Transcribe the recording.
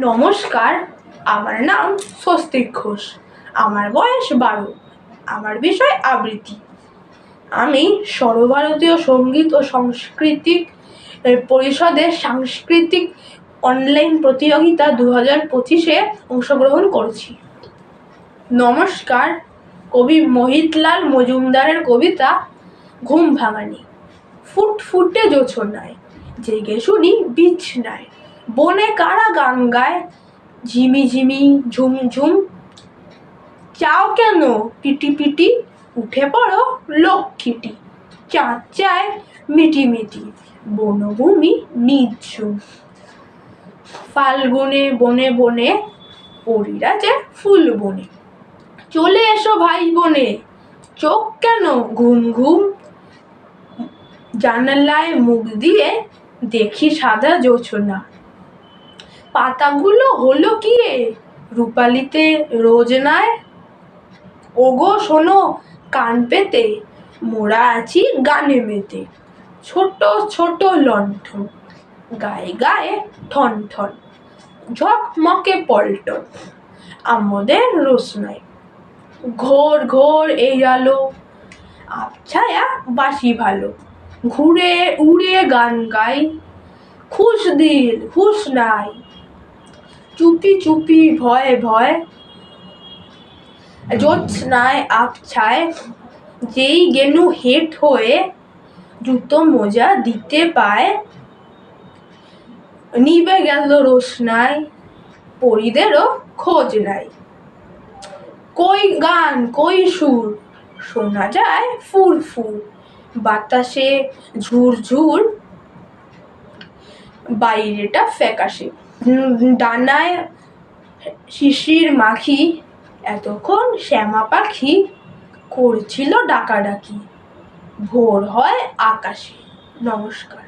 নমস্কার, আমার নাম স্বস্তিক ঘোষ। আমার বয়স 12। আমার বিষয় আবৃত্তি। আমি সর্বভারতীয় সঙ্গীত ও সাংস্কৃতিক পরিষদের সাংস্কৃতিক অনলাইন প্রতিযোগিতা 2025-এ অংশগ্রহণ করছি। নমস্কার, কবি মোহিতলাল মজুমদারের কবিতা ঘুম ভাঙানি। ফুটফুটে জোছনায় জেগে শুনি বিছনায়, বনে কারা গান গায় ঝিমি ঝিমি ঝুমঝুম। চাও কেন পিটি উঠে পড়ো লক্ষ্মীটি, চাঁদ চায় মিটিমিটি, বনভূমি নিঝুম। ফাল্গুনে বনে বনে পরীরা যে ফুল বনে, চলে এসো ভাই বোনে, চোখ কেন ঘুম ঘুম। জানালায় মুখ দিয়ে দেখি সাদা জোছনা, পাতাগুলো হলো কি রূপালিতে রোজনায়। ওগো শোনো কান পেতে, মোরা আছি গানে মেতে, ছোট ছোট লণ্ঠন গায়ে গায়ে ঠন ঠন, ঝকমকে পল্টন আমাদের রোশনাই। ঘোর ঘোর এই আলো, আবছায়া বাসি ভালো, ঘুরে উড়ে গান গাই, খুশ দিল হুশ নাই। চুপি চুপি ভয়ে ভয়ে জ্যোৎস্নায় আবছায়, যেই গেনু হেঁট হয়ে জুতো মোজা দিতে পায়, নিবে গেল রোশনাই, পরীদেরও খোঁজ নাই। কই গান কই সুর, শোনা যায় ফুর ফুর, বাতাসে ঝুর ঝুর, বাইরেটা ফ্যাকাশে। ডানায় শিশির মাখি, এতক্ষণ শ্যামা পাখি করছিল ডাকাডাকি, ভোর হয় আকাশে। নমস্কার।